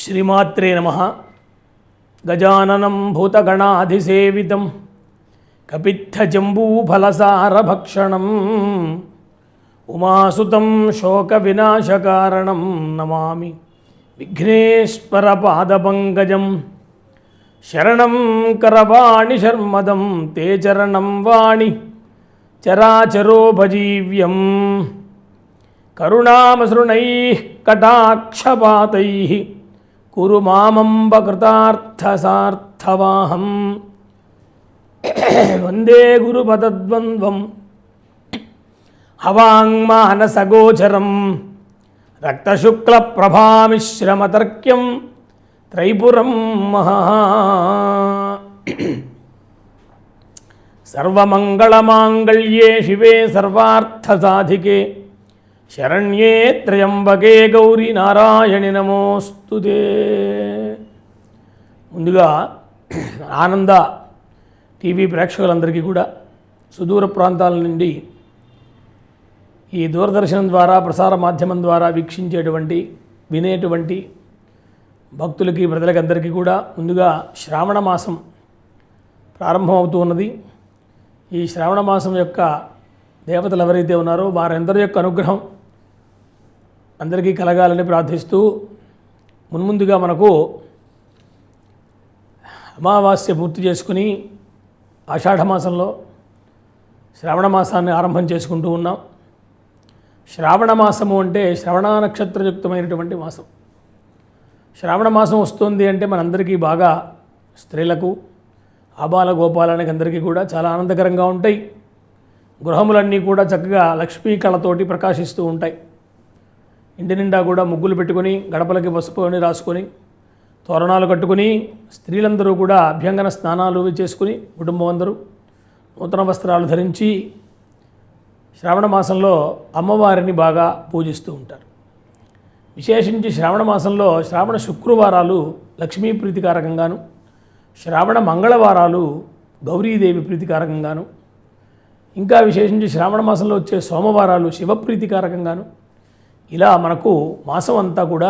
శ్రీమాత్రే నమః. గజాననం భూతగణాధిసేవితం కపిత్థజంబూఫలసారభక్షణం ఉమాసుతం శోకవినాశకారణం నమామి విఘ్నేశ్వరపాదపంకజం. శరణం కరవాణి శర్మదం తే చరణం వాణి చరాచరోపజీవ్యం. కరుణామసృణైః కటాక్షపాతైః కురు మామంబకృతార్థసార్థవాహం. వందే గురుపదద్వంద్వం హవాంగ్మానసగోచరం రక్తశుక్లప్రభామిశ్రమతర్క్యం త్రైపురం మహా. సర్వమంగళమాంగళ్యే శివే సర్వార్థసాధికే శరణ్యే త్రయంబకే గౌరీ నారాయణి నమోస్తుతే. ముందుగా ఆనంద టీవీ ప్రేక్షకులందరికీ కూడా సుదూర ప్రాంతాల నుండి ఈ దూరదర్శనం ద్వారా ప్రసార మాధ్యమం ద్వారా వీక్షించేటువంటి వినేటువంటి భక్తులకి ప్రజలకి అందరికీ కూడా ముందుగా శ్రావణ మాసం ప్రారంభమవుతూ ఉన్నది. ఈ శ్రావణ మాసం యొక్క దేవతలు ఎవరైతే ఉన్నారో వారందరి యొక్క అనుగ్రహం అందరికీ కలగాలని ప్రార్థిస్తూ మున్ముందుగా మనకు అమావాస్య పూర్తి చేసుకుని ఆషాఢమాసంలో శ్రావణ మాసాన్ని ఆరంభం చేసుకుంటూ ఉన్నాం. శ్రావణ మాసము అంటే శ్రవణ నక్షత్రయుక్తమైనటువంటి మాసం. శ్రావణ మాసం వస్తుంది అంటే మనందరికీ బాగా స్త్రీలకు ఆబాల గోపాలానికి అందరికీ కూడా చాలా ఆనందకరంగా ఉంటాయి. గృహములన్నీ కూడా చక్కగా లక్ష్మీ కళతోటి ప్రకాశిస్తూ ఉంటాయి. ఇంటి నిండా కూడా ముగ్గులు పెట్టుకొని గడపలకి పసుపుని రాసుకొని తోరణాలు కట్టుకుని స్త్రీలందరూ కూడా అభ్యంగన స్నానాలు చేసుకుని కుటుంబం అందరూ నూతన వస్త్రాలు ధరించి శ్రావణ మాసంలో అమ్మవారిని బాగా పూజిస్తూ ఉంటారు. విశేషించి శ్రావణ మాసంలో శ్రావణ శుక్రవారాలు లక్ష్మీ ప్రీతికారకంగాను, శ్రావణ మంగళవారాలు గౌరీదేవి ప్రీతికారకంగాను, ఇంకా విశేషించి శ్రావణ మాసంలో వచ్చే సోమవారాలు శివప్రీతికారకంగాను, ఇలా మనకు మాసం అంతా కూడా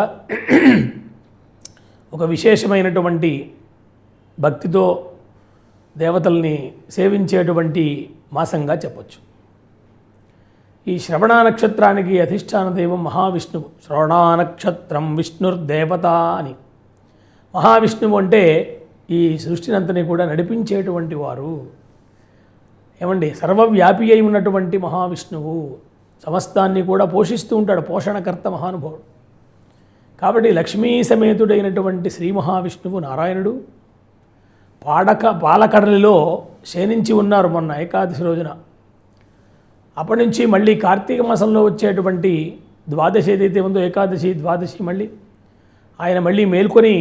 ఒక విశేషమైనటువంటి భక్తితో దేవతల్ని సేవించేటువంటి మాసంగా చెప్పచ్చు. ఈ శ్రవణ నక్షత్రానికి అధిష్టాన దైవం మహావిష్ణువు. శ్రవణ నక్షత్రం విష్ణుర్దేవత అని. మహావిష్ణువు అంటే ఈ సృష్టినంతని కూడా నడిపించేటువంటి వారు. ఏమండి, సర్వవ్యాపి అయి ఉన్నటువంటి మహావిష్ణువు సమస్తాన్ని కూడా పోషిస్తూ ఉంటాడు. పోషణకర్త మహానుభావుడు. కాబట్టి లక్ష్మీ సమేతుడైనటువంటి శ్రీ మహావిష్ణువు నారాయణుడు పాలకడలిలో శయనించి ఉన్నారు మొన్న ఏకాదశి రోజున. అప్పటి నుంచి మళ్ళీ కార్తీక మాసంలో వచ్చేటువంటి ద్వాదశి ఏదైతే ఉందో ఏకాదశి ద్వాదశి మళ్ళీ ఆయన మళ్ళీ మేల్కొని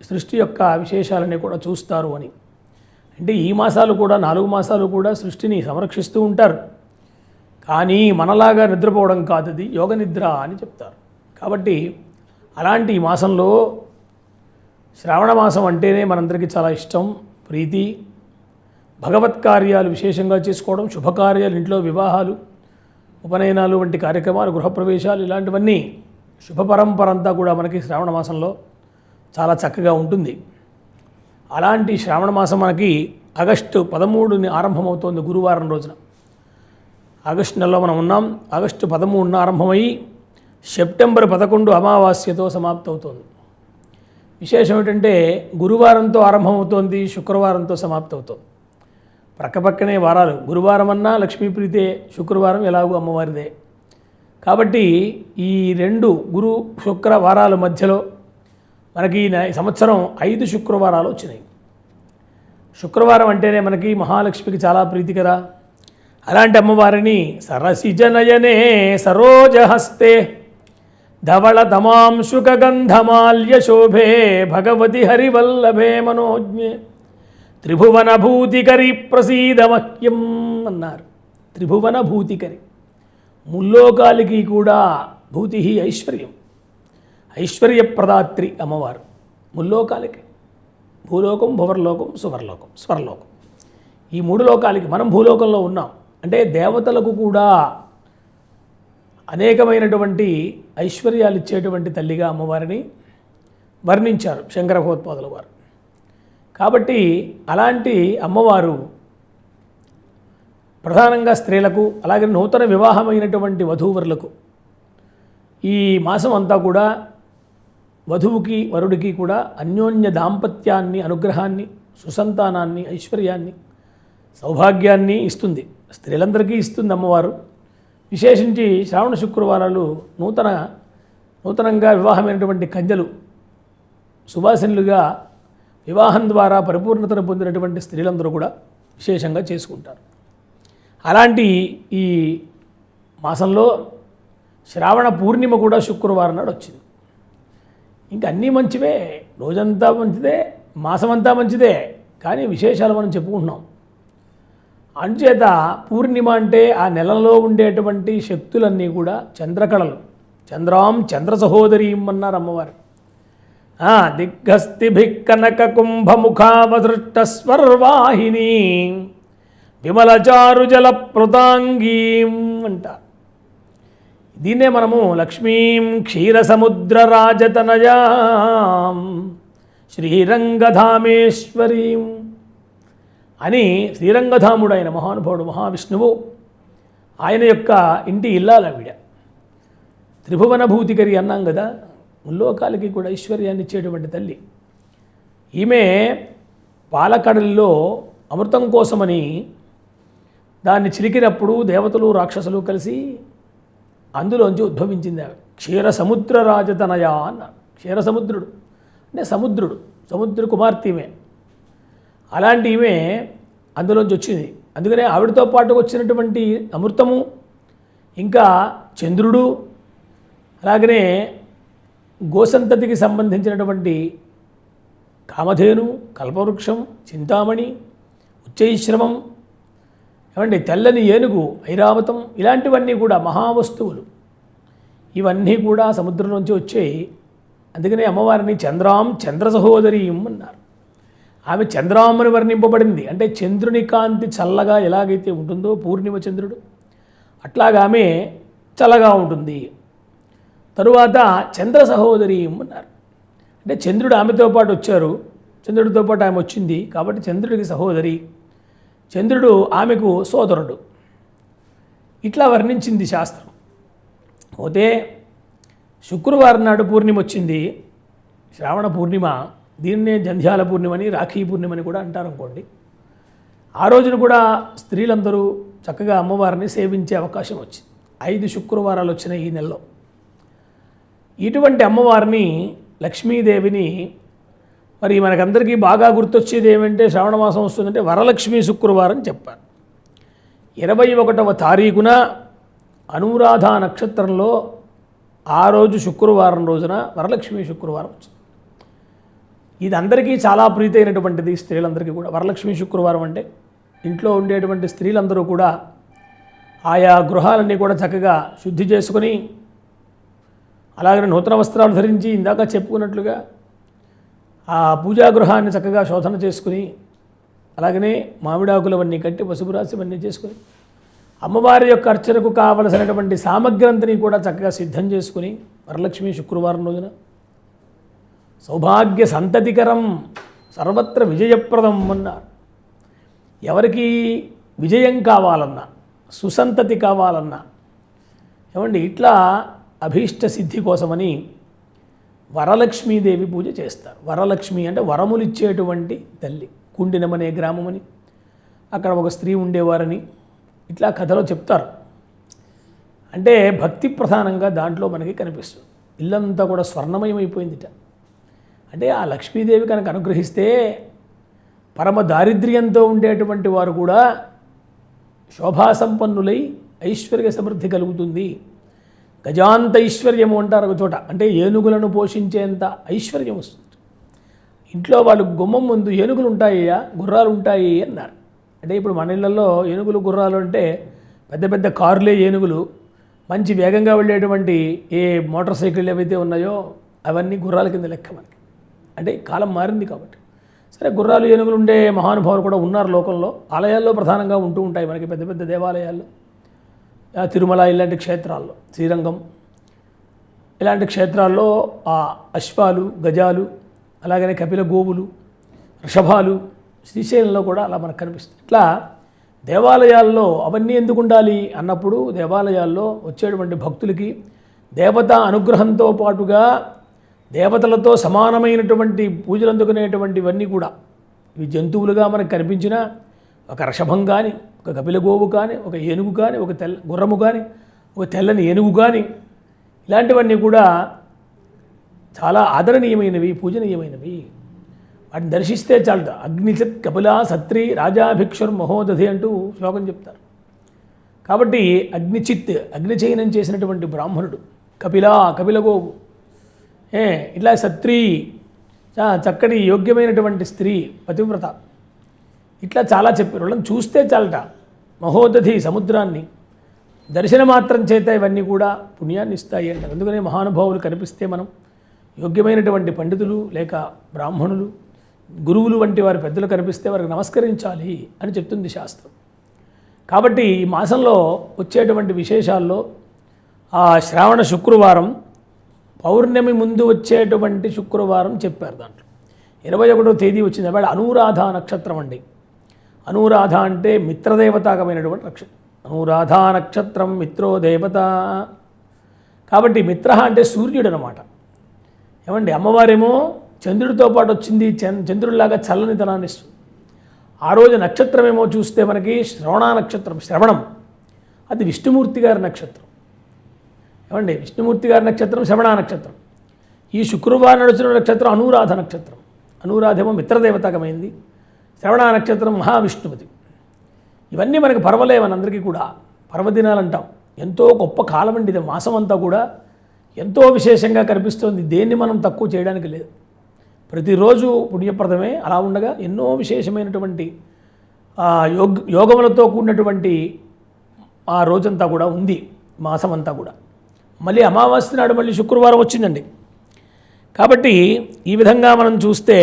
సృష్టి యొక్క విశేషాలని కూడా చూస్తారు అని. అంటే ఈ మాసాలు కూడా 4 మాసాలు కూడా సృష్టిని సంరక్షిస్తూ ఉంటారు. కానీ మనలాగా నిద్రపోవడం కాదు, అది యోగ నిద్ర అని చెప్తారు. కాబట్టి అలాంటి ఈ మాసంలో శ్రావణ మాసం అంటేనే మనందరికీ చాలా ఇష్టం, ప్రీతి. భగవత్ కార్యాలు విశేషంగా చేసుకోవడం, శుభకార్యాలు, ఇంట్లో వివాహాలు, ఉపనయనాలు వంటి కార్యక్రమాలు, గృహప్రవేశాలు, ఇలాంటివన్నీ శుభ పరంపర అంతా కూడా మనకి శ్రావణ మాసంలో చాలా చక్కగా ఉంటుంది. అలాంటి శ్రావణ మాసం మనకి ఆగస్టు 13ని ఆరంభమవుతోంది, గురువారం రోజున. ఆగస్టు నెలలో మనం ఉన్నాం. ఆగస్టు 13న ఆరంభమై సెప్టెంబర్ 11 అమావాస్యతో సమాప్తవుతోంది. విశేషం ఏంటంటే గురువారంతో ఆరంభమవుతోంది, శుక్రవారంతో సమాప్తవుతోంది. ప్రక్కపక్కనే వారాలు. గురువారం అన్నా లక్ష్మీప్రీతే, శుక్రవారం ఎలాగూ అమ్మవారిదే. కాబట్టి ఈ 2 గురు శుక్ర వారాల మధ్యలో మనకి ఈ సంవత్సరం 5 శుక్రవారాలు వచ్చినాయి. శుక్రవారం అంటేనే మనకి మహాలక్ష్మికి చాలా ప్రీతికర. అలాంటి అమ్మవారిని సరసిజనయనే సరోజహస్తే ధవళ తమాంశుకగంధమాల్య శోభే భగవతి హరివల్లభే మనోజ్ఞే త్రిభువన భూతికరి ప్రసీదమహ్యం అన్నారు. త్రిభువన భూతికరి, ముల్లోకాలికి కూడా భూతి ఐశ్వర్యం, ఐశ్వర్యప్రదాత్రి అమ్మవారు. ముల్లోకాలకి, భూలోకం, భువర్లోకం, సువర్లోకం, స్వర్లోకం, ఈ 3 లోకాలకి మనం భూలోకంలో ఉన్నాం. అంటే దేవతలకు కూడా అనేకమైనటువంటి ఐశ్వర్యాలు ఇచ్చేటువంటి తల్లిగా అమ్మవారిని వర్ణించారు శంకర భగవత్పాదుల వారు. కాబట్టి అలాంటి అమ్మవారు ప్రధానంగా స్త్రీలకు, అలాగే నూతన వివాహమైనటువంటి వధూవరులకు ఈ మాసం అంతా కూడా వధువుకి వరుడికి కూడా అన్యోన్య దాంపత్యాన్ని, అనుగ్రహాన్ని, సుసంతానాన్ని, ఐశ్వర్యాన్ని, సౌభాగ్యాన్ని ఇస్తుంది. స్త్రీలందరికీ ఇస్తుంది అమ్మవారు. విశేషించి శ్రావణ శుక్రవారాలు నూతనంగా వివాహమైనటువంటి కన్యలు సువాసినులుగా వివాహం ద్వారా పరిపూర్ణతను పొందినటువంటి స్త్రీలందరూ కూడా విశేషంగా చేసుకుంటారు. అలాంటి ఈ మాసంలో శ్రావణ పూర్ణిమ కూడా శుక్రవారం నాడు వచ్చింది. ఇంకా అన్నీ మంచివే, రోజంతా మంచిదే, మాసమంతా మంచిదే, కానీ విశేషాలు మనం చెప్పుకుంటున్నాం. అంచేత పూర్ణిమ అంటే ఆ నెలలో ఉండేటువంటి శక్తులన్నీ కూడా చంద్రకళలు. చంద్రాం చంద్ర సహోదరీం అన్నారు అమ్మవారు. దిగ్గస్తిభిక్కనక కుంభముఖావసృష్ట స్వర్వాహిని విమలచారు జలప్లుతాంగీం అంటారు. దీన్నే మనము లక్ష్మీం క్షీరసముద్రరాజతనయాం శ్రీరంగధామేశ్వరీం అని శ్రీరంగధాముడు ఆయన మహానుభావుడు మహావిష్ణువు, ఆయన యొక్క ఇంటి ఇల్లాలవిడ. త్రిభువన భూతికరి అన్నాం కదా, ముల్లోకాలకి కూడా ఐశ్వర్యాన్ని ఇచ్చేటువంటి తల్లి. ఈమె పాలకడలిలో అమృతం కోసమని దాన్ని చిలికినప్పుడు దేవతలు రాక్షసులు కలిసి అందులోంచి ఉద్భవించింది ఆమె. క్షీరసముద్ర రాజతనయ అన్నారు. క్షీరసముద్రుడు అంటే సముద్ర కుమార్తె ఈమె. అలాంటి ఈమె అందులోంచి వచ్చింది. అందుకనే ఆవిడతో పాటు వచ్చినటువంటి అమృతము, ఇంకా చంద్రుడు, అలాగనే గోసంతతికి సంబంధించినటువంటి కామధేను, కల్పవృక్షం, చింతామణి, ఉచ్చైశ్రమం, ఏమండి తెల్లని ఏనుగు, ఐరావతం, ఇలాంటివన్నీ కూడా మహావస్తువులు. ఇవన్నీ కూడా సముద్రం నుంచి వచ్చాయి. అందుకనే అమ్మవారిని చంద్రాం చంద్ర సహోదరీం అన్నారు. ఆమె చంద్రామని వర్ణింపబడింది. అంటే చంద్రుని కాంతి చల్లగా ఎలాగైతే ఉంటుందో పూర్ణిమ చంద్రుడు, అట్లాగా ఆమె చల్లగా ఉంటుంది. తరువాత చంద్ర సహోదరీం అన్నారు. అంటే చంద్రుడు ఆమెతో పాటు వచ్చారు, చంద్రుడితో పాటు ఆమె వచ్చింది కాబట్టి చంద్రుడికి సహోదరి, చంద్రుడు ఆమెకు సోదరుడు. ఇట్లా వర్ణించింది శాస్త్రం. పోతే శుక్రవారం నాడు పూర్ణిమ వచ్చింది, శ్రావణ పూర్ణిమ. దీన్నే జంధ్యాల పూర్ణిమని, రాఖీ పూర్ణిమని కూడా అంటారు అనుకోండి. ఆ రోజున కూడా స్త్రీలందరూ చక్కగా అమ్మవారిని సేవించే అవకాశం వచ్చింది. 5 శుక్రవారాలు వచ్చిన ఈ నెలలో ఇటువంటి అమ్మవారిని, లక్ష్మీదేవిని, మరి మనకందరికీ బాగా గుర్తొచ్చేది ఏమంటే శ్రావణ మాసం వస్తుందంటే వరలక్ష్మీ శుక్రవారం చెప్పారు. 21వ తారీఖున అనురాధ నక్షత్రంలో ఆ రోజు శుక్రవారం రోజున వరలక్ష్మీ శుక్రవారం వచ్చింది. ఇది అందరికీ చాలా ప్రీతి అయినటువంటిది, స్త్రీలందరికీ కూడా. వరలక్ష్మీ శుక్రవారం అంటే ఇంట్లో ఉండేటువంటి స్త్రీలందరూ కూడా ఆయా గృహాలన్నీ కూడా చక్కగా శుద్ధి చేసుకొని, అలాగనే నూతన వస్త్రాలు ధరించి ఇందాక చెప్పుకున్నట్లుగా ఆ పూజా గృహాన్ని చక్కగా శోధన చేసుకుని, అలాగనే మామిడాకులవన్నీ కట్టి పసుపు రాసివన్నీ చేసుకుని, అమ్మవారి యొక్క అర్చనకు కావలసినటువంటి సామగ్రంతిని కూడా చక్కగా సిద్ధం చేసుకుని వరలక్ష్మి శుక్రవారం రోజున సౌభాగ్య సంతతికరం సర్వత్ర విజయప్రదం అన్నారు. ఎవరికి విజయం కావాలన్నా, సుసంతతి కావాలన్నా, ఏమండి ఇట్లా అభీష్ట సిద్ధి కోసమని వరలక్ష్మీదేవి పూజ చేస్తారు. వరలక్ష్మి అంటే వరములు ఇచ్చేటువంటి తల్లి. కుండినమనే గ్రామమని అక్కడ ఒక స్త్రీ ఉండేవారని ఇట్లా కథలో చెప్తారు. అంటే భక్తి ప్రధానంగా దాంట్లో మనకి కనిపిస్తుంది. ఇల్లంతా కూడా స్వర్ణమయమైపోయిందిట. అంటే ఆ లక్ష్మీదేవి కనుక అనుగ్రహిస్తే పరమ దారిద్ర్యంతో ఉండేటువంటి వారు కూడా శోభాసంపన్నులై ఐశ్వర్య సమృద్ధి కలుగుతుంది. గజాంత ఐశ్వర్యము అంటారు ఒక చోట. అంటే ఏనుగులను పోషించేంత ఐశ్వర్యం వస్తుంది. ఇంట్లో వాళ్ళు గుమ్మం ముందు ఏనుగులు ఉంటాయ్యా, గుర్రాలు ఉంటాయి అన్నారు. అంటే ఇప్పుడు మన ఇళ్లలో ఏనుగులు గుర్రాలు అంటే పెద్ద పెద్ద కారులే ఏనుగులు, మంచి వేగంగా వెళ్ళేటువంటి ఏ మోటార్ సైకిళ్ళు ఏవైతే ఉన్నాయో అవన్నీ గుర్రాల కింద లెక్క మనకి. అంటే కాలం మారింది కాబట్టి. సరే, గుర్రాలు ఏనుగులు ఉండే మహానుభావులు కూడా ఉన్నారు లోకంలో. ఆలయాల్లో ప్రధానంగా ఉంటూ ఉంటాయి మనకి, పెద్ద పెద్ద దేవాలయాల్లో, తిరుమల ఇలాంటి క్షేత్రాల్లో, శ్రీరంగం ఇలాంటి క్షేత్రాల్లో ఆ అశ్వాలు, గజాలు, అలాగనే కపిల గోవులు, వృషభాలు శ్రీశైలంలో కూడా అలా మనకు కనిపిస్తుంది. ఇట్లా దేవాలయాల్లో అవన్నీ ఎందుకు ఉండాలి అన్నప్పుడు దేవాలయాల్లో వచ్చేటువంటి భక్తులకి దేవతా అనుగ్రహంతో పాటుగా దేవతలతో సమానమైనటువంటి పూజలు అందుకునేటువంటివన్నీ కూడా ఇవి జంతువులుగా మనకు కనిపించిన ఒక వృషభం కానీ, ఒక కపిల గోవు కానీ, ఒక ఏనుగు కానీ, ఒక గుర్రము కానీ, ఒక తెల్లని ఏనుగు కానీ, ఇలాంటివన్నీ కూడా చాలా ఆదరణీయమైనవి, పూజనీయమైనవి. వాటిని దర్శిస్తే చాలట. అగ్నిచిత్ కపిల సత్రి రాజాభిక్షుర్ మహోదధి అంటూ శ్లోకం చెప్తారు. కాబట్టి అగ్నిచిత్, అగ్నిచయనం చేసినటువంటి బ్రాహ్మణుడు, కపిల గోవు, ఇట్లా సత్రి చక్కటి యోగ్యమైనటువంటి స్త్రీ, పతివ్రత, ఇట్లా చాలా చెప్పారు. వాళ్ళని చూస్తే చాలట. మహోదధి సముద్రాన్ని దర్శన మాత్రం చేత ఇవన్నీ కూడా పుణ్యాన్ని ఇస్తాయి అంటారు. అందుకనే మహానుభావులు కనిపిస్తే మనం యోగ్యమైనటువంటి పండితులు లేక బ్రాహ్మణులు, గురువులు వంటి వారి పెద్దలు కనిపిస్తే వారికి నమస్కరించాలి అని చెప్తుంది శాస్త్రం. కాబట్టి ఈ మాసంలో వచ్చేటువంటి విశేషాల్లో ఆ శ్రావణ శుక్రవారం, పౌర్ణమి ముందు వచ్చేటువంటి శుక్రవారం చెప్పారు. దాంట్లో 21వ తేదీ వచ్చింది. అవాళ అనురాధ నక్షత్రం అండి. అనురాధ అంటే మిత్రదేవతాకమైనటువంటి నక్షత్రం. అనురాధ నక్షత్రం మిత్రో దేవత. కాబట్టి మిత్ర అంటే సూర్యుడు అనమాట. ఏమండి, అమ్మవారేమో చంద్రుడితో పాటు వచ్చింది, చంద్రుడిలాగా చల్లనితనాన్ని ఇస్తుంది. ఆ రోజు నక్షత్రం ఏమో చూస్తే మనకి శ్రవణ నక్షత్రం, శ్రవణం, అది విష్ణుమూర్తి గారి నక్షత్రం. ఏమండి, విష్ణుమూర్తి గారి నక్షత్రం శ్రవణ నక్షత్రం. ఈ శుక్రవారం నడుచిన నక్షత్రం అనురాధ నక్షత్రం. అనురాధేమో మిత్రదేవతకమైంది, శ్రవణ నక్షత్రం మహావిష్ణువుది. ఇవన్నీ మనకి పర్వలే, మనందరికీ కూడా పర్వదినాలు అంటాం. ఎంతో గొప్ప కాలం అండి ఇది. మాసం అంతా కూడా ఎంతో విశేషంగా కనిపిస్తుంది. దేన్ని మనం తక్కువ చేయడానికి లేదు. ప్రతిరోజు పుణ్యప్రదమే. అలా ఉండగా ఎన్నో విశేషమైనటువంటి యోగములతో కూడినటువంటి ఆ రోజంతా కూడా ఉంది, మాసం అంతా కూడా. మళ్ళీ అమావాస్య నాడు మళ్ళీ శుక్రవారం వచ్చిందండి. కాబట్టి ఈ విధంగా మనం చూస్తే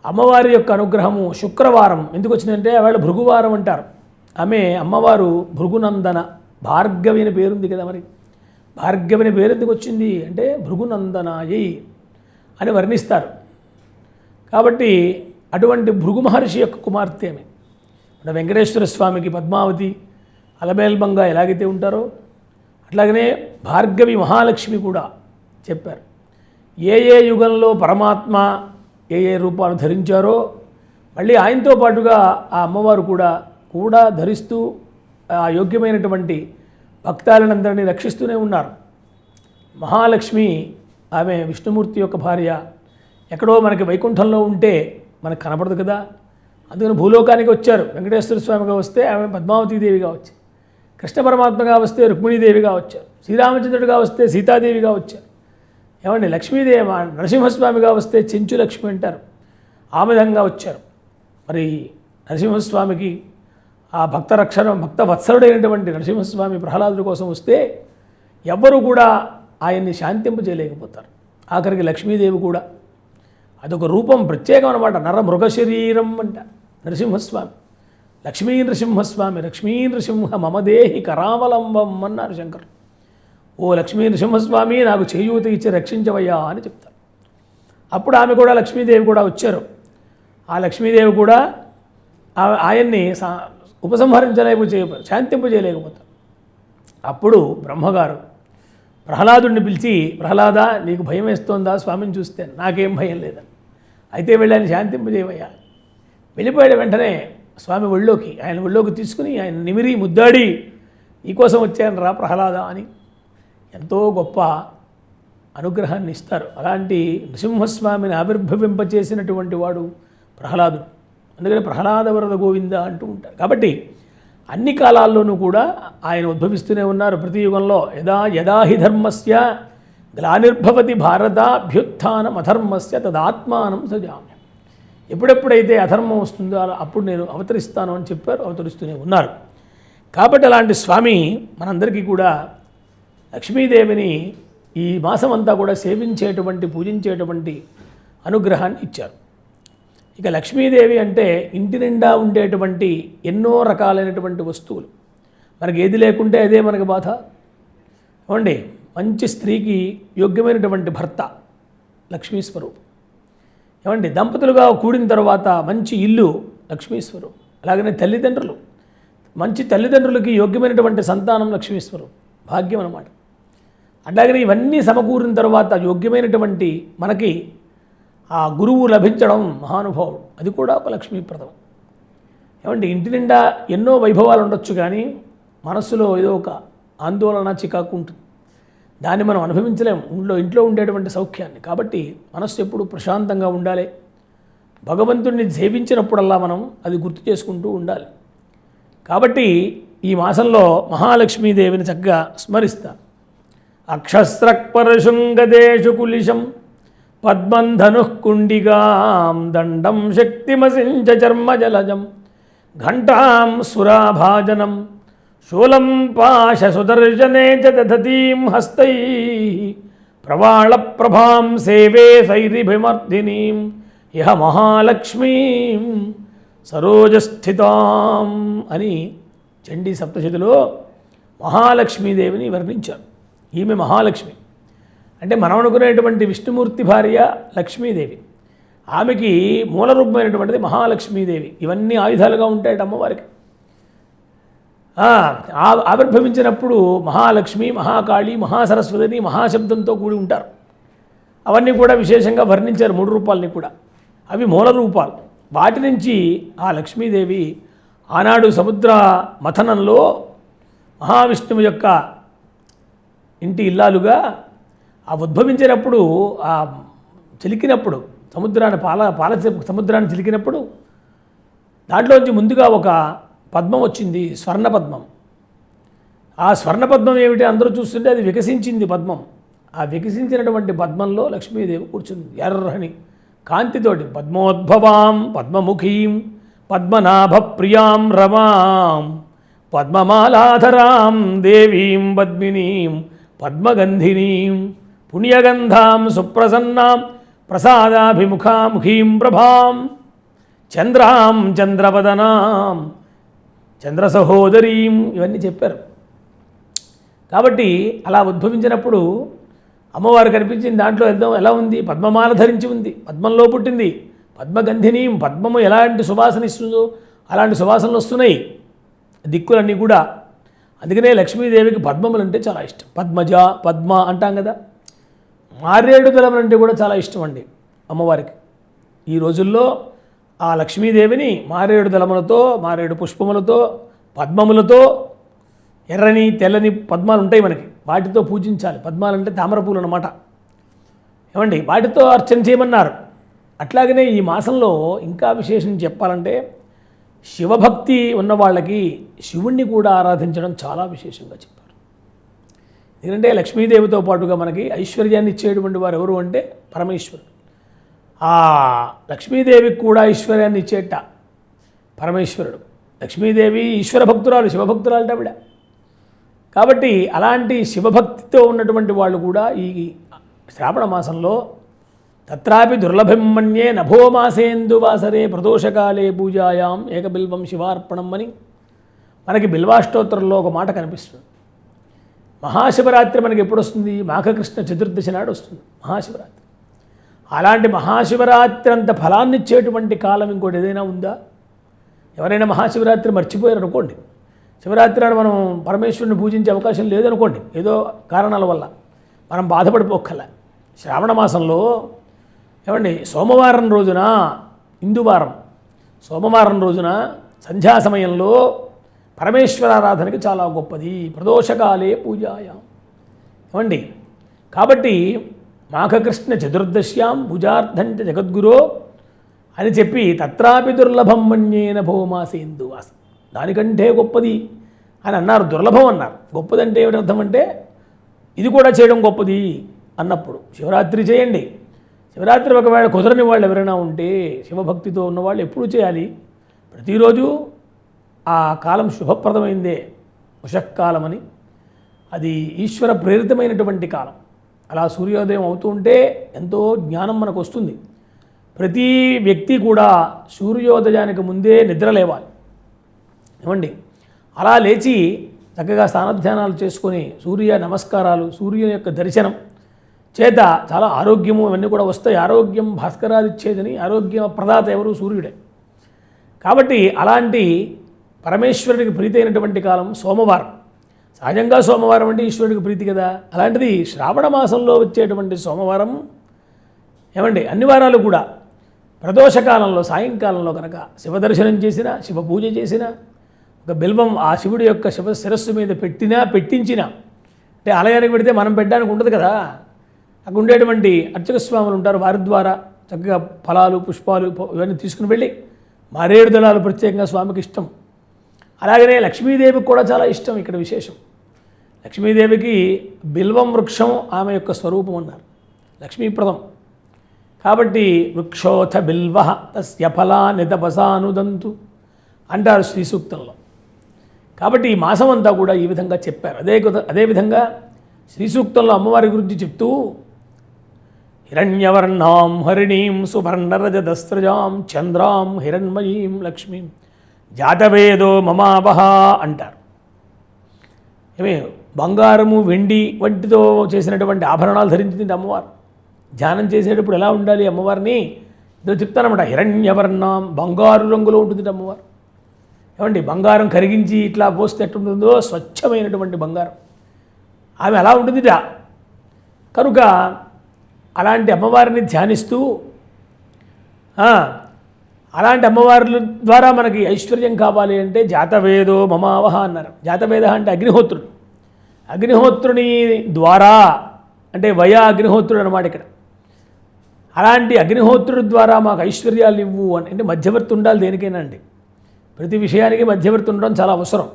అమ్మవారి యొక్క అనుగ్రహము శుక్రవారం ఎందుకు వచ్చిందంటే ఆవిడ భృగువారం అంటారు. ఆమె అమ్మవారు భృగునందన, భార్గవి అని పేరుంది కదా. మరి భార్గవి అని పేరు ఎందుకు వచ్చింది అంటే భృగునందనాయి అని వర్ణిస్తారు. కాబట్టి అటువంటి భృగు మహర్షి యొక్క కుమార్తె ఆమె. మన వెంకటేశ్వర స్వామికి పద్మావతి, అలమేల్మంగా ఎలాగైతే ఉంటారో అట్లాగనే భార్గవి మహాలక్ష్మి కూడా చెప్పారు. ఏ ఏ యుగంలో పరమాత్మ ఏ ఏ రూపాలు ధరించారో మళ్ళీ ఆయనతో పాటుగా ఆ అమ్మవారు కూడా ధరిస్తూ ఆ యోగ్యమైనటువంటి భక్తాలనందరినీ రక్షిస్తూనే ఉన్నారు. మహాలక్ష్మి ఆమె విష్ణుమూర్తి యొక్క భార్య. ఎక్కడో మనకి వైకుంఠంలో ఉంటే మనకు కనపడదు కదా. అందుకని భూలోకానికి వచ్చారు. వెంకటేశ్వర స్వామిగా వస్తే ఆమె పద్మావతీదేవిగా వచ్చారు, కృష్ణ పరమాత్మగా వస్తే రుక్మిణీదేవిగా వచ్చారు, శ్రీరామచంద్రుడిగా వస్తే సీతాదేవిగా వచ్చారు. ఏమండి, లక్ష్మీదేవి నరసింహస్వామిగా వస్తే చెంచు లక్ష్మి అంటారు. ఆ విధంగా వచ్చారు. మరి నరసింహస్వామికి ఆ భక్త వత్సరుడైనటువంటి నరసింహస్వామి ప్రహ్లాదుడి కోసం వస్తే ఎవ్వరూ కూడా ఆయన్ని శాంతింపజేయలేకపోతారు. ఆఖరికి లక్ష్మీదేవి కూడా అదొక రూపం, ప్రత్యేకం అనమాట. నర మృగ శరీరం అంట నరసింహస్వామి. లక్ష్మీ నృసింహస్వామి, లక్ష్మీ నృసింహ మమదేహి కరావలంబం అన్నారు శంకర్. ఓ లక్ష్మీ నృసింహస్వామి, నాకు చేయూత ఇచ్చి రక్షించవయ్యా అని చెప్తారు. అప్పుడు ఆమె కూడా లక్ష్మీదేవి కూడా వచ్చారు. ఆ లక్ష్మీదేవి కూడా ఆయన్ని శాంతింపజేయలేకపోతారు. అప్పుడు బ్రహ్మగారు ప్రహ్లాదుడిని పిలిచి, ప్రహ్లాద, నీకు భయం వేస్తోందా స్వామిని చూస్తే? నాకేం భయం లేదని. అయితే వెళ్ళి ఆయన శాంతింపజేయవయ్యా. వెళ్ళిపోయాడు. వెంటనే స్వామి ఆయన ఒళ్ళోకి తీసుకుని ఆయన నిమిరి ముద్దాడి, నీకోసం వచ్చాను రా ప్రహ్లాద అని ఎంతో గొప్ప అనుగ్రహాన్ని ఇస్తారు. అలాంటి నృసింహస్వామిని ఆవిర్భవింపచేసినటువంటి వాడు ప్రహ్లాదుడు. అందుకని ప్రహ్లాద వరద గోవింద అంటూ ఉంటారు. కాబట్టి అన్ని కాలాల్లోనూ కూడా ఆయన ఉద్భవిస్తూనే ఉన్నారు. ప్రతి యుగంలో యదా హి ధర్మస్య గ్లానిర్భవతి భారతాభ్యుత్థానం అధర్మస్య తదాత్మానం సజామ్య. ఎప్పుడెప్పుడైతే అధర్మం వస్తుందో అప్పుడు నేను అవతరిస్తాను అని చెప్పారు. అవతరిస్తూనే ఉన్నారు. కాబట్టి అలాంటి స్వామి మనందరికీ కూడా లక్ష్మీదేవిని ఈ మాసం అంతా కూడా సేవించేటువంటి, పూజించేటువంటి అనుగ్రహాన్ని ఇచ్చారు. ఇక లక్ష్మీదేవి అంటే ఇంటి నిండా ఉండేటువంటి ఎన్నో రకాలైనటువంటి వస్తువులు. మనకి ఏది లేకుంటే అదే మనకు బాధ. ఏమండి, మంచి స్త్రీకి యోగ్యమైనటువంటి భర్త లక్ష్మీ స్వరూపం. ఏమండి, దంపతులుగా కూడిన తర్వాత మంచి ఇల్లు లక్ష్మీ స్వరూపం. అలాగనే తల్లిదండ్రులు, మంచి తల్లిదండ్రులకి యోగ్యమైనటువంటి సంతానం లక్ష్మీ స్వరూపం, భాగ్యం అన్నమాట. అట్లాగనే ఇవన్నీ సమకూరిన తర్వాత యోగ్యమైనటువంటి మనకి ఆ గురువు లభించడం మహానుభావుడు, అది కూడా ఒక లక్ష్మీప్రదం. ఏమంటే ఇంటి నిండా ఎన్నో వైభవాలు ఉండొచ్చు, కానీ మనస్సులో ఏదో ఒక ఆందోళన చికాకు ఉంటుంది. దాన్ని మనం అనుభవించలేము ఇంట్లో ఉండేటువంటి సౌఖ్యాన్ని. కాబట్టి మనస్సు ఎప్పుడు ప్రశాంతంగా ఉండాలి. భగవంతుడిని సేవించినప్పుడల్లా మనం అది గుర్తు చేసుకుంటూ ఉండాలి. కాబట్టి ఈ మాసంలో మహాలక్ష్మీదేవిని చక్కగా స్మరిస్తారు. అక్షస్రక్పరశృంగదేశు కులిశం పద్మంధను కుండిగాం దండం శక్తిమసించ చర్మజలజం ఘంటాం సురాభాజనం శూలం పాశ సుదర్శనే చ దధతీం హస్తై ప్రవాళ ప్రభాం సేవే సైరిభిమర్దినీం ఇహ మహాలక్ష్మీం సరోజస్థితాం అని చండీ సప్తశతిలో మహాలక్ష్మీదేవిని వర్ణించారు. ఈమె మహాలక్ష్మి అంటే మనం అనుకునేటువంటి విష్ణుమూర్తి భార్య లక్ష్మీదేవి, ఆమెకి మూల రూపమైనటువంటిది మహాలక్ష్మీదేవి. ఇవన్నీ ఆయుధాలుగా ఉంటాయట అమ్మవారికి. ఆవిర్భవించినప్పుడు మహాలక్ష్మి, మహాకాళి, మహాసరస్వతిని మహాశబ్దంతో కూడి ఉంటారు. అవన్నీ కూడా విశేషంగా వర్ణించారు 3 రూపాలని కూడా. అవి మూల రూపాలు. వాటి నుంచి ఆ లక్ష్మీదేవి ఆనాడు సముద్ర మథనంలో మహావిష్ణువు యొక్క ఇంటి ఇల్లాలుగా ఆ ఉద్భవించినప్పుడు, ఆ చిలికినప్పుడు సముద్రాన్ని చిలికినప్పుడు దాంట్లోంచి ముందుగా ఒక పద్మం వచ్చింది, స్వర్ణపద్మం. ఆ స్వర్ణపద్మం ఏమిటి అందరూ చూస్తుంటే అది వికసించింది పద్మం. ఆ వికసించినటువంటి పద్మంలో లక్ష్మీదేవి కూర్చుంది ఎర్రని కాంతితోటి. పద్మోద్భవాం పద్మముఖీం పద్మనాభ ప్రియాం రమాం పద్మమాలాధరాం దేవీం పద్మినీం పద్మగంధినీం పుణ్యగంధాం సుప్రసన్నాం ప్రసాదాభిముఖాముఖీం ప్రభాం చంద్రాం చంద్రవదనాం చంద్రసహోదరీం ఇవన్నీ చెప్పారు. కాబట్టి అలా ఉద్భవించినప్పుడు అమ్మవారు కనిపించింది. దాంట్లో ఎలా ఉంది? పద్మమాల ధరించి ఉంది, పద్మంలో పుట్టింది. పద్మగంధినీం, పద్మము ఎలాంటి సువాసన ఇస్తుందో అలాంటి సువాసనలు వస్తున్నాయి దిక్కులన్నీ కూడా. అందుకనే లక్ష్మీదేవికి పద్మములు అంటే చాలా ఇష్టం. పద్మజ, పద్మ అంటాం కదా. మారేడు దళములు అంటే కూడా చాలా ఇష్టం అండి అమ్మవారికి. ఈ రోజుల్లో ఆ లక్ష్మీదేవిని మారేడు దళములతో, మారేడు పుష్పములతో, పద్మములతో, ఎర్రని తెల్లని పద్మాలు ఉంటాయి మనకి, వాటితో పూజించాలి. పద్మాలు అంటే తామరపూలు అన్నమాట. ఏమండి, వాటితో అర్చన చేయమన్నారు. అట్లాగనే ఈ మాసంలో ఇంకా విశేషం చెప్పాలంటే శివభక్తి ఉన్న వాళ్ళకి శివుణ్ణి కూడా ఆరాధించడం చాలా విశేషంగా చెప్పారు. ఎందుకంటే లక్ష్మీదేవితో పాటుగా మనకి ఐశ్వర్యాన్ని ఇచ్చేటువంటి వారు ఎవరు అంటే పరమేశ్వరుడు. ఆ లక్ష్మీదేవికి కూడా ఐశ్వర్యాన్ని ఇచ్చేట పరమేశ్వరుడు. లక్ష్మీదేవి ఈశ్వర భక్తురాలు, శివభక్తురాలు ఆవిడ. కాబట్టి అలాంటి శివభక్తితో ఉన్నటువంటి వాళ్ళు కూడా ఈ శ్రావణ మాసంలో తత్రాపి దుర్లభం మన్యే నభో మాసేందువాసరే ప్రదోషకాలే పూజాయాం ఏకబిల్వం శివార్పణం అని మనకి బిల్వాష్టోత్తరంలో ఒక మాట కనిపిస్తుంది. మహాశివరాత్రి మనకి ఎప్పుడు వస్తుంది? మాఘకృష్ణ చతుర్దశి నాడు వస్తుంది మహాశివరాత్రి. అలాంటి మహాశివరాత్రి అంత ఫలాన్ని ఇచ్చేటువంటి కాలం ఇంకోటి ఏదైనా ఉందా? ఎవరైనా మహాశివరాత్రి మర్చిపోయారు అనుకోండి, శివరాత్రి నాడు మనం పరమేశ్వరుని పూజించే అవకాశం లేదనుకోండి, ఏదో కారణాల వల్ల మనం బాధపడిపోక్కల. శ్రావణ మాసంలో ఏమండి, సోమవారం రోజున, ఇందువారం సోమవారం రోజున సంధ్యా సమయంలో పరమేశ్వరారాధనకి చాలా గొప్పది. ప్రదోషకాలే పూజాయాం. ఏమండి, కాబట్టి మాఘకృష్ణ చతుర్దశ్యాం పూజార్థంచ జగద్గురో అని చెప్పి తత్రాపి దుర్లభం మన్యేన భోమాసేందువాస, దానికంటే గొప్పది అని అన్నారు. దుర్లభం అన్నారు. గొప్పదంటే ఏమిటి అర్థం అంటే ఇది కూడా చేయడం గొప్పది అన్నప్పుడు శివరాత్రి చేయండి. శివరాత్రి ఒకవేళ కుదరని వాళ్ళు ఎవరైనా ఉంటే శివభక్తితో ఉన్నవాళ్ళు ఎప్పుడు చేయాలి? ప్రతిరోజు ఆ కాలం శుభప్రదమైందే, ఉషఃకాలమని. అది ఈశ్వర ప్రేరితమైనటువంటి కాలం. అలా సూర్యోదయం అవుతూ ఉంటే ఎంతో జ్ఞానం మనకు వస్తుంది. ప్రతి వ్యక్తి కూడా సూర్యోదయానికి ముందే నిద్ర లేవాలి. ఏమండి, అలా లేచి చక్కగా స్నానధ్యానాలు చేసుకొని సూర్య నమస్కారాలు, సూర్యుని యొక్క దర్శనం చేత చాలా ఆరోగ్యము ఇవన్నీ కూడా వస్తాయి. ఆరోగ్యం భాస్కరాదిచ్చేదని, ఆరోగ్య ప్రదాత ఎవరు? సూర్యుడే. కాబట్టి అలాంటి పరమేశ్వరుడికి ప్రీతి అయినటువంటి కాలం సోమవారం. సహజంగా సోమవారం అంటే ఈశ్వరుడికి ప్రీతి కదా. అలాంటిది శ్రావణ మాసంలో వచ్చేటువంటి సోమవారం ఏమండి, అన్ని వారాలు కూడా ప్రదోషకాలంలో సాయంకాలంలో కనుక శివదర్శనం చేసినా, శివ పూజ చేసినా, ఒక బిల్వం ఆ శివుడి యొక్క శివ శిరస్సు మీద పెట్టించినా, అంటే ఆలయానికి పెడితే మనం పెట్టడానికి ఉండదు కదా, అక్కడ ఉండేటువంటి అర్చక స్వాములు ఉంటారు, వారి ద్వారా చక్కగా ఫలాలు, పుష్పాలు ఇవన్నీ తీసుకుని వెళ్ళి మారేడు దళాలు ప్రత్యేకంగా స్వామికి ఇష్టం. అలాగనే లక్ష్మీదేవికి కూడా చాలా ఇష్టం. ఇక్కడ విశేషం, లక్ష్మీదేవికి బిల్వం వృక్షం ఆమె యొక్క స్వరూపం అన్నారు, లక్ష్మీప్రదం. కాబట్టి వృక్షోథ బిల్వ తస్య ఫలాని తపసానుదంతు అంటారు శ్రీ సూక్తంలో. కాబట్టి ఈ మాసం అంతా కూడా ఈ విధంగా చెప్పారు. అదేవిధంగా శ్రీ సూక్తంలో అమ్మవారి గురించి చెప్తూ హిరణ్యవర్ణాం హరిణీం సువర్ణరజదస్రజాం చంద్రాం హిరణ్మయీం లక్ష్మీం జాతవేదో మమావహ అంటారు. ఏమే బంగారము, వెండి వంటితో చేసినటువంటి ఆభరణాలు ధరించింది అమ్మవారు. ధ్యానం చేసేటప్పుడు ఎలా ఉండాలి అమ్మవారిని ఇదో చెప్తానమాట. హిరణ్యవర్ణం, బంగారు రంగులో ఉంటుంది అమ్మవారు. ఏమండి, బంగారం కరిగించి ఇట్లా పోస్తే ఎట్టుంటుందో స్వచ్ఛమైనటువంటి బంగారం ఆమె అలా ఉంటుందిట. కనుక అలాంటి అమ్మవారిని ధ్యానిస్తూ అలాంటి అమ్మవార్ల ద్వారా మనకి ఐశ్వర్యం కావాలి అంటే జాతవేదో మమావహ అన్నారు. జాతవేద అంటే అగ్నిహోత్రుడు. అగ్నిహోత్రుని ద్వారా అంటే వయా అగ్నిహోత్రుడు అన్నమాట ఇక్కడ. అలాంటి అగ్నిహోత్రుడి ద్వారా మాకు ఐశ్వర్యాలు ఇవ్వు అని. అంటే మధ్యవర్తి ఉండాలి దేనికైనా అండి. ప్రతి విషయానికి మధ్యవర్తి ఉండడం చాలా అవసరం.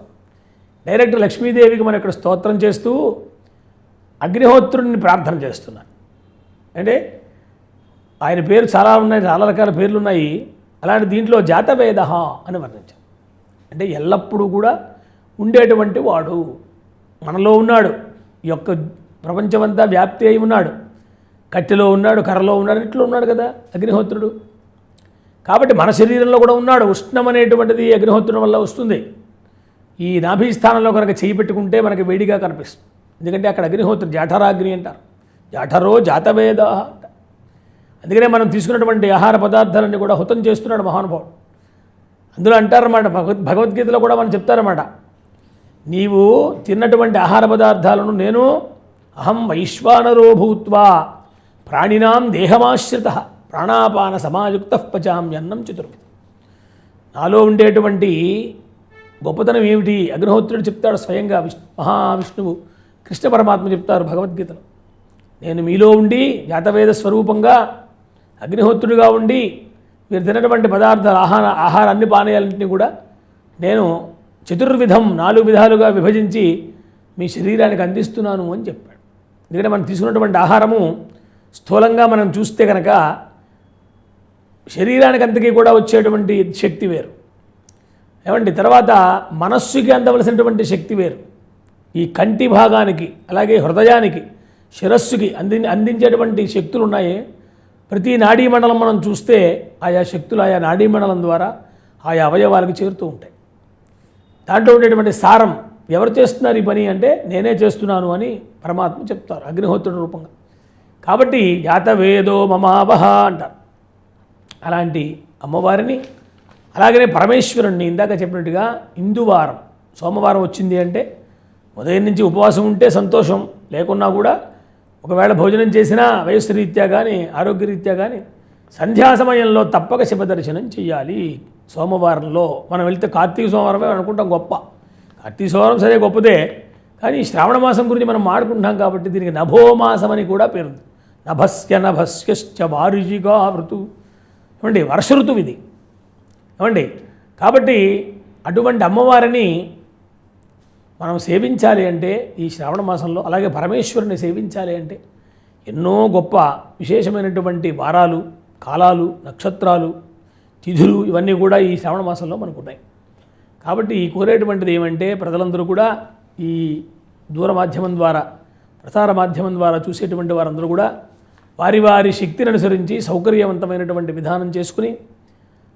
డైరెక్ట్ లక్ష్మీదేవికి మనం ఇక్కడ స్తోత్రం చేస్తూ అగ్నిహోత్రుడిని ప్రార్థన చేస్తున్నాను. అంటే ఆయన పేరు చాలా ఉన్నాయి, చాలా రకాల పేర్లు ఉన్నాయి. అలాంటి దీంట్లో జాతవేద అని వర్ణించాం. అంటే ఎల్లప్పుడూ కూడా ఉండేటువంటి వాడు మనలో ఉన్నాడు. ఈ యొక్క ప్రపంచమంతా వ్యాప్తి అయి ఉన్నాడు. కట్టెలో ఉన్నాడు, కర్రలో ఉన్నాడు, ఇట్లా ఉన్నాడు కదా అగ్నిహోత్రుడు. కాబట్టి మన శరీరంలో కూడా ఉన్నాడు. ఉష్ణం అనేటువంటిది అగ్నిహోత్రుడు వల్ల వస్తుంది. ఈ నాభీస్థానంలో కనుక చేయి పెట్టుకుంటే మనకి వేడిగా కనిపిస్తుంది. ఎందుకంటే అక్కడ అగ్నిహోత్రుడు జాఠరాగ్ని అంటారు. జాఠరో జాతవేద అంట. అందుకనే మనం తీసుకున్నటువంటి ఆహార పదార్థాలన్నీ కూడా హుతం చేస్తున్నాడు మహానుభావుడు. అందులో అంటారన్నమాట, భగవద్గీతలో కూడా మనం చెప్తారన్నమాట, నీవు తిన్నటువంటి ఆహార పదార్థాలను నేను అహం వైశ్వానరో భూత్వా ప్రాణినాం దేహమాశ్రిత ప్రాణాపాన సమాయుక్త పచామ్యన్నం చతుర్విధం. నాలో ఉండేటువంటి గొప్పతనం ఏమిటి అగ్నిహోత్రుడు చెప్తాడు స్వయంగా. మహావిష్ణువు కృష్ణ పరమాత్మ చెప్తారు భగవద్గీతలో, నేను మీలో ఉండి జాతవేద స్వరూపంగా అగ్నిహోత్రుడిగా ఉండి మీరు తినటువంటి పదార్థాలు ఆహార అన్ని పానీయాలన్నింటినీ కూడా నేను చతుర్విధం 4 విధాలుగా విభజించి మీ శరీరానికి అందిస్తున్నాను అని చెప్పాడు. ఎందుకంటే మనం తీసుకున్నటువంటి ఆహారము స్థూలంగా మనం చూస్తే కనుక శరీరానికి అంతకీ కూడా వచ్చేటువంటి శక్తి వేరు. ఏమండి, తర్వాత మనస్సుకి అందవలసినటువంటి శక్తి వేరు. ఈ కంటి భాగానికి అలాగే హృదయానికి శిరస్సుకి అందించేటువంటి శక్తులు ఉన్నాయి. ప్రతి నాడీమండలం మనం చూస్తే ఆయా శక్తులు ఆయా నాడీమండలం ద్వారా ఆయా అవయవాలకు చేరుతూ ఉంటాయి. దాంట్లో ఉండేటువంటి సారం ఎవరు చేస్తున్నారు ఈ పని అంటే నేనే చేస్తున్నాను అని పరమాత్మ చెప్తారు అగ్నిహోత్రుడి రూపంగా. కాబట్టి జాతవేదో మమావహ అంటారు. అలాంటి అమ్మవారిని అలాగనే పరమేశ్వరుణ్ణి ఇందాక చెప్పినట్టుగా ఇందువారం సోమవారం వచ్చింది అంటే ఉదయం నుంచి ఉపవాసం ఉంటే సంతోషం, లేకున్నా కూడా ఒకవేళ భోజనం చేసినా వయస్సు రీత్యా కానీ ఆరోగ్యరీత్యా కానీ సంధ్యా సమయంలో తప్పక శివదర్శనం చేయాలి. సోమవారంలో మనం వెళ్తే కార్తీక సోమవారమే అనుకుంటాం గొప్ప. కార్తీక సోమవారం సరే గొప్పదే, కానీ శ్రావణ మాసం గురించి మనం మాడుకుంటున్నాం కాబట్టి దీనికి నభోమాసం అని కూడా పేరుంది. నభస్యశ్చ వారుజిగా ఋతు ఏమండి, వర్ష ఋతువు ఇది ఏమండి. కాబట్టి అటువంటి అమ్మవారిని మనం సేవించాలి అంటే ఈ శ్రావణ మాసంలో, అలాగే పరమేశ్వరుని సేవించాలి అంటే ఎన్నో గొప్ప విశేషమైనటువంటి వారాలు, కాలాలు, నక్షత్రాలు, తిథులు ఇవన్నీ కూడా ఈ శ్రావణ మాసంలో మనకు ఉన్నాయి. కాబట్టి ఈ కోరేటువంటిది ఏమంటే ప్రజలందరూ కూడా ఈ దూర మాధ్యమం ద్వారా, ప్రసార మాధ్యమం ద్వారా చూసేటువంటి వారందరూ కూడా వారి వారి శక్తిని అనుసరించి సౌకర్యవంతమైనటువంటి విధానం చేసుకుని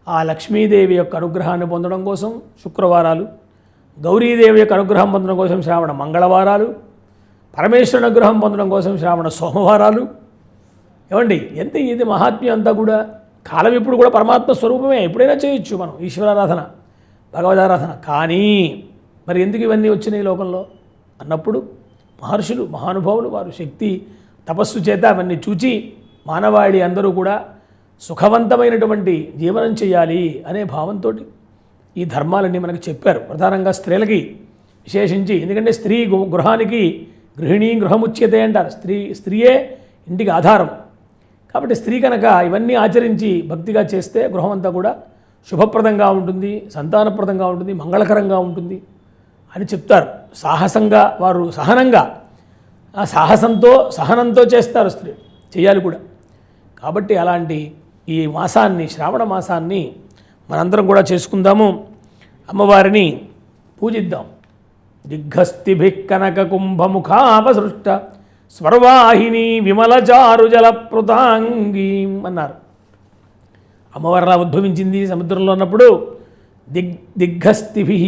ఆ లక్ష్మీదేవి యొక్క అనుగ్రహాన్ని పొందడం కోసం శుక్రవారాలు, గౌరీదేవి యొక్క అనుగ్రహం పొందడం కోసం శ్రావణ మంగళవారాలు, పరమేశ్వరుని అనుగ్రహం పొందడం కోసం శ్రావణ సోమవారాలు. ఏమండి ఎంత ఇది మహాత్మ్యం అంతా కూడా. కాలం ఇప్పుడు కూడా పరమాత్మ స్వరూపమే, ఎప్పుడైనా చేయొచ్చు మనం ఈశ్వరారాధన, భగవదారాధన. కానీ మరి ఎందుకు ఇవన్నీ వచ్చినాయి లోకంలో అన్నప్పుడు మహర్షులు మహానుభావులు వారు శక్తి తపస్సు చేత అవన్నీ చూచి మానవాళి అందరూ కూడా సుఖవంతమైనటువంటి జీవనం చేయాలి అనే భావంతో ఈ ధర్మాలన్నీ మనకు చెప్పారు. ప్రధానంగా స్త్రీలకి విశేషించి, ఎందుకంటే స్త్రీ గృహానికి గృహిణీ గృహముచ్యతే అంటారు. స్త్రీయే ఇంటికి ఆధారం. కాబట్టి స్త్రీ కనుక ఇవన్నీ ఆచరించి భక్తిగా చేస్తే గృహం అంతా కూడా శుభప్రదంగా ఉంటుంది, సంతానప్రదంగా ఉంటుంది, మంగళకరంగా ఉంటుంది అని చెప్తారు. సాహసంగా వారు సహనంగా ఆ సహనంతో చేస్తారు స్త్రీ, చేయాలి కూడా. కాబట్టి అలాంటి ఈ మాసాన్ని, శ్రావణ మాసాన్ని మనందరం కూడా చేసుకుందాము. అమ్మవారిని పూజిద్దాం. దిగ్గస్థిభి కనక కుంభముఖాపసృష్ట స్వర్వాహిని విమలచారు జలప్రుతాంగీ అన్నారు. అమ్మవారిలా ఉద్భవించింది సముద్రంలో ఉన్నప్పుడు. దిగ్గస్థిభి,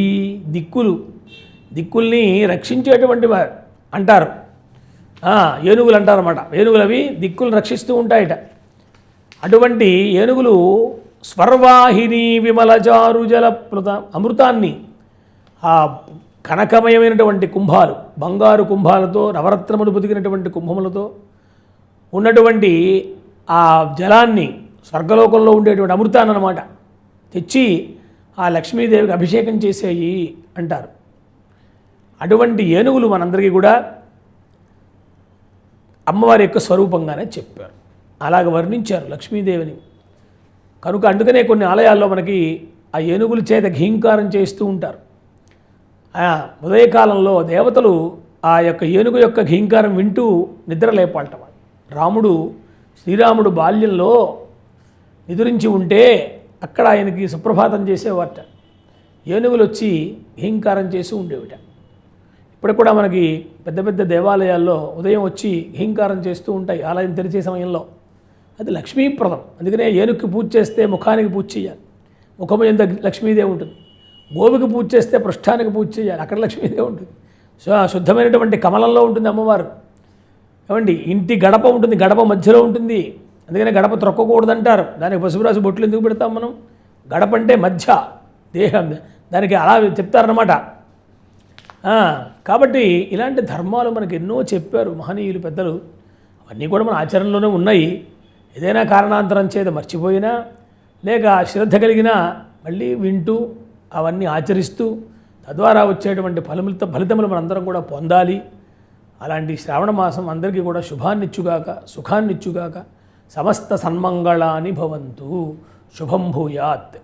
దిక్కుల్ని రక్షించేటువంటి వారు అంటారు. ఏనుగులు అంటారన్నమాట. ఏనుగులు అవి దిక్కులు రక్షిస్తూ ఉంటాయట. అటువంటి ఏనుగులు స్వర్వాహిని విమలచారు జలప్లుత, అమృతాన్ని ఆ కనకమయమైనటువంటి కుంభాలు, బంగారు కుంభాలతో, నవరత్నములు పొదిగినటువంటి కుంభములతో ఉన్నటువంటి ఆ జలాన్ని, స్వర్గలోకంలో ఉండేటువంటి అమృతాన్ని అన్నమాట తెచ్చి ఆ లక్ష్మీదేవికి అభిషేకం చేసేయి అంటారు. అటువంటి ఏనుగులు మనందరికీ కూడా అమ్మవారి యొక్క స్వరూపంగానే చెప్పారు, అలాగ వర్ణించారు లక్ష్మీదేవిని. కనుక అందుకనే కొన్ని ఆలయాల్లో మనకి ఆ ఏనుగుల చేత ఘీంకారం చేస్తూ ఉంటారు. ఉదయకాలంలో దేవతలు ఆ యొక్క ఏనుగు యొక్క ఘీంకారం వింటూ నిద్రలేపాలట. శ్రీరాముడు బాల్యంలో నిదురించి ఉంటే అక్కడ ఆయనకి సుప్రభాతం చేసేవారట. ఏనుగులు వచ్చి ఘీంకారం చేసి ఉండేవిట. ఇప్పుడు కూడా మనకి పెద్ద పెద్ద దేవాలయాల్లో ఉదయం వచ్చి ఘీంకారం చేస్తూ ఉంటాయి ఆలయం తెరిచే సమయంలో. అది లక్ష్మీప్రదం. అందుకనే ఏనుగుకి పూజ చేస్తే ముఖానికి పూజ చేయాలి, ముఖము ఎంత లక్ష్మీదేవి ఉంటుంది. గోవుకి పూజ చేస్తే పృష్ఠానికి పూజ చేయాలి, అక్కడ లక్ష్మీదేవి ఉంటుంది. సో శుద్ధమైనటువంటి కమలంలో ఉంటుంది అమ్మవారు. ఏమండి ఇంటి గడప ఉంటుంది, గడప మధ్యలో ఉంటుంది. అందుకనే గడప త్రొక్కకూడదంటారు. దానికి పసుపు రాసి బొట్లు ఎందుకు పెడతాం మనం? గడప అంటే మధ్య దేహం, దానికి అలా చెప్తారన్నమాట. కాబట్టి ఇలాంటి ధర్మాలు మనకు ఎన్నో చెప్పారు మహనీయులు పెద్దలు. అవన్నీ కూడా మన ఆచరణలోనే ఉన్నాయి. ఏదైనా కారణాంతరం చేత మర్చిపోయినా లేక శ్రద్ధ కలిగినా మళ్ళీ వింటూ అవన్నీ ఆచరిస్తూ తద్వారా వచ్చేటువంటి ఫలితములు మనందరం కూడా పొందాలి. అలాంటి శ్రావణ మాసం అందరికీ కూడా శుభాన్నిచ్చుగాక, సుఖాన్నిచ్చుగాక. సమస్త సన్మంగళాని భవంతు. శుభం భూయాత్.